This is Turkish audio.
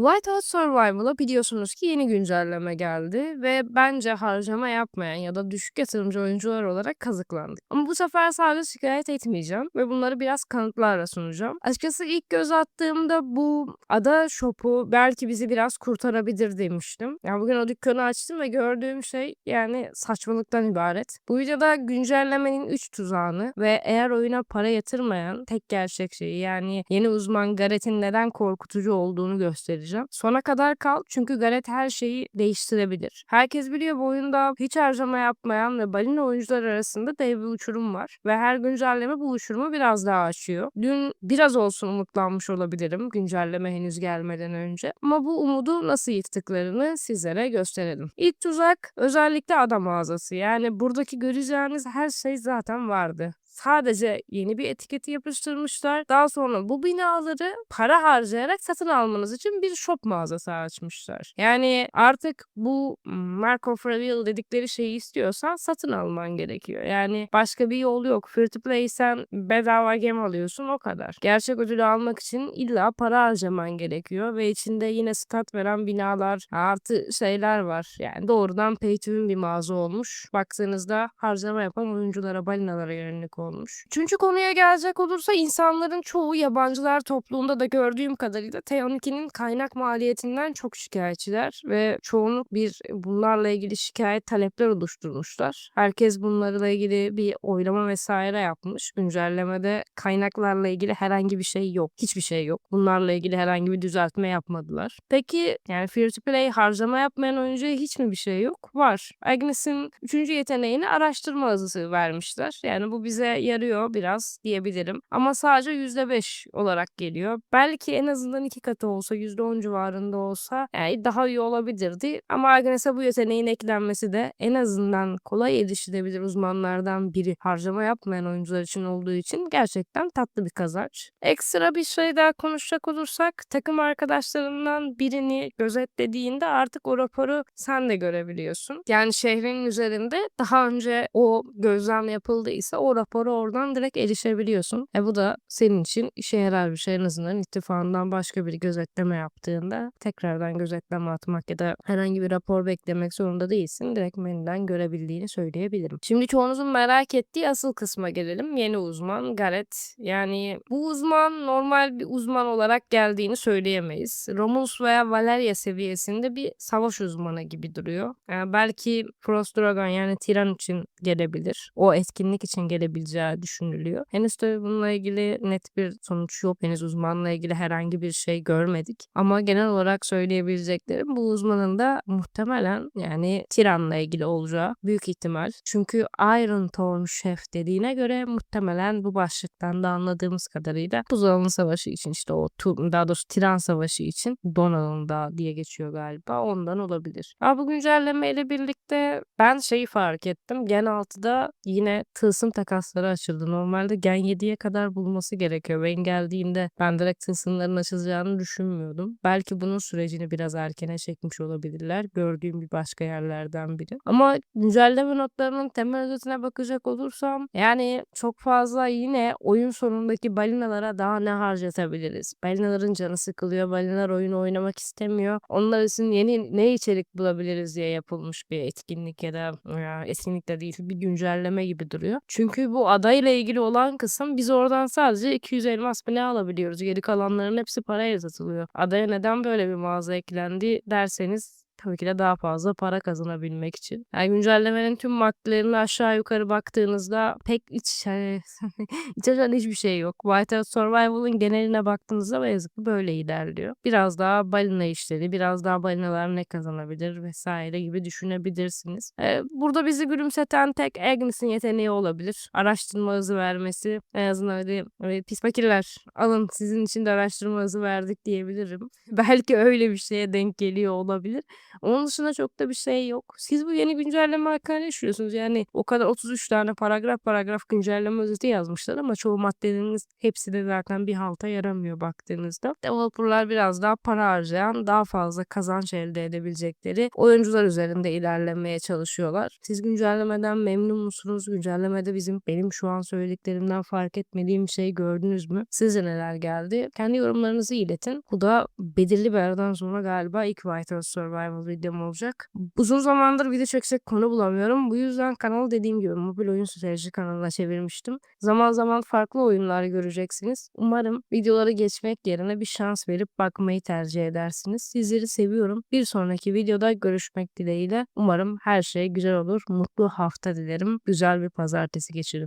Whiteout Survival'a biliyorsunuz ki yeni güncelleme geldi ve bence harcama yapmayan ya da düşük yatırımcı oyuncular olarak kazıklandık. Ama bu sefer sadece şikayet etmeyeceğim ve bunları biraz kanıtlarla sunacağım. Açıkçası ilk göz attığımda bu ada shop'u belki bizi biraz kurtarabilir demiştim. Yani bugün o dükkanı açtım ve gördüğüm şey yani saçmalıktan ibaret. Bu videoda güncellemenin 3 tuzağını ve eğer oyuna para yatırmayan tek gerçek şeyi yani yeni uzman Gareth'in neden korkutucu olduğunu göstereceğim. Sona kadar kal çünkü Gareth her şeyi değiştirebilir. Herkes biliyor bu oyunda hiç harcama yapmayan ve balina oyuncular arasında dev bir uçurum var ve her güncelleme bu uçurumu biraz daha açıyor. Dün biraz olsun umutlanmış olabilirim güncelleme henüz gelmeden önce ama bu umudu nasıl yıktıklarını sizlere gösterelim. İlk tuzak özellikle ada mağazası, yani buradaki göreceğiniz her şey zaten vardı. Sadece yeni bir etiketi yapıştırmışlar. Daha sonra bu binaları para harcayarak satın almanız için bir shop mağazası açmışlar. Yani artık bu Mark of Reveal dedikleri şeyi istiyorsan satın alman gerekiyor. Yani başka bir yol yok. Free to play sen bedava game alıyorsun, o kadar. Gerçek ödülü almak için illa para harcaman gerekiyor ve içinde yine stat veren binalar artı şeyler var. Yani doğrudan pay to win bir mağaza olmuş. Baktığınızda harcama yapan oyunculara, balinalara yönelik olmuş. Üçüncü konuya gelecek olursa insanların çoğu yabancılar topluluğunda da gördüğüm kadarıyla T12'nin kaynak maliyetinden çok şikayetçiler ve çoğunluk bunlarla ilgili şikayet talepler oluşturmuşlar. Herkes bunlarla ilgili bir oylama vesaire yapmış. Güncellemede kaynaklarla ilgili herhangi bir şey yok. Hiçbir şey yok. Bunlarla ilgili herhangi bir düzeltme yapmadılar. Peki yani free to play harcama yapmayan oyuncuya hiç mi bir şey yok? Var. Agnes'in 3. yeteneğini araştırma hızı vermişler. Yani bu bize yarıyor biraz diyebilirim. Ama sadece %5 olarak geliyor. Belki en azından 2 katı olsa, %10 civarında olsa yani daha iyi olabilirdi. Ama Agnes'e bu yeteneğin eklenmesi de en azından kolay erişilebilir uzmanlardan biri harcama yapmayan oyuncular için olduğu için gerçekten tatlı bir kazanç. Ekstra bir şey daha konuşacak olursak takım arkadaşlarından birini gözetlediğinde artık o raporu sen de görebiliyorsun. Yani şehrin üzerinde daha önce o gözlem yapıldıysa o rapora oradan direkt erişebiliyorsun. Bu da senin için işe yarar bir şey. En azından ittifakından başka bir gözetleme yaptığında tekrardan gözetleme atmak ya da herhangi bir rapor beklemek zorunda değilsin. Direkt menüden görebildiğini söyleyebilirim. Şimdi çoğunuzun merak ettiği asıl kısma gelelim. Yeni uzman Gareth. Yani bu uzman normal bir uzman olarak geldiğini söyleyemeyiz. Romulus veya Valeria seviyesinde bir savaş uzmanı gibi duruyor. Yani belki Frost Dragon yani Tiran için gelebilir. O etkinlik için gelebileceği düşünülüyor. Henüz tabii bununla ilgili net bir sonuç yok. Henüz uzmanla ilgili herhangi bir şey görmedik. Ama genel olarak söyleyebileceklerim bu uzmanın da muhtemelen yani Tiran'la ilgili olacağı büyük ihtimal. Çünkü Iron Thorn Chef dediğine göre muhtemelen bu başlıktan da anladığımız kadarıyla Buzdağının Savaşı için işte daha doğrusu Tiran Savaşı için Donan'ın da diye geçiyor galiba. Ondan olabilir. Ama bu güncellemeyle birlikte ben şeyi fark ettim. Gen 6'da yine tılsım takasları açıldı. Normalde Gen 7'ye kadar bulması gerekiyor. Vayne geldiğinde ben direkt tılsımların açılacağını düşünmüyordum. Belki bunun sürecini biraz erkene çekmiş olabilirler. Gördüğüm bir başka yerlerden biri. Ama güncelleme notlarının temel özetine bakacak olursam yani çok fazla yine oyun sonundaki balinalara daha ne harcatabiliriz? Balinaların canı sıkılıyor. Balinalar oyun oynamak istemiyor. Onlar için yeni ne içerik bulabiliriz diye yapılmış bir etkinlik ya da etkinlik de değil bir güncelleme gibi duruyor. Çünkü bu adayla ilgili olan kısım biz oradan sadece 200 elmas mı ne alabiliyoruz? Geri kalanların hepsi parayla satılıyor. Adaya neden böyle bir mağaza eklendi derseniz tabii ki de daha fazla para kazanabilmek için. Yani güncellemenin tüm maddelerine aşağı yukarı baktığınızda pek iç açan hiçbir şey yok. Whiteout Survival'ın geneline baktığınızda ne yazık ki böyle ilerliyor. Biraz daha balina işleri, biraz daha balinalar ne kazanabilir vesaire gibi düşünebilirsiniz. Burada bizi gülümseten tek Agnes'in yeteneği olabilir. Araştırma hızı vermesi. En azından öyle pis fakirler alın sizin için de araştırma hızı verdik diyebilirim. Belki öyle bir şeye denk geliyor olabilir. Onun dışında çok da bir şey yok. Siz bu yeni güncelleme hakkında ne düşünüyorsunuz? Yani o kadar 33 tane paragraf paragraf güncelleme özeti yazmışlar ama çoğu maddenin hepsi de zaten bir halta yaramıyor baktığınızda. Developer'lar biraz daha para harcayan, daha fazla kazanç elde edebilecekleri oyuncular üzerinde ilerlemeye çalışıyorlar. Siz güncellemeden memnun musunuz? Güncellemede benim şu an söylediklerimden fark etmediğim şey gördünüz mü? Size neler geldi? Kendi yorumlarınızı iletin. Bu da belirli bir aradan sonra galiba ilk White Survival videom olacak. Uzun zamandır video çeksek konu bulamıyorum. Bu yüzden kanalı dediğim gibi mobil oyun strateji kanalına çevirmiştim. Zaman zaman farklı oyunlar göreceksiniz. Umarım videoları geçmek yerine bir şans verip bakmayı tercih edersiniz. Sizleri seviyorum. Bir sonraki videoda görüşmek dileğiyle. Umarım her şey güzel olur. Mutlu hafta dilerim. Güzel bir pazartesi geçirin.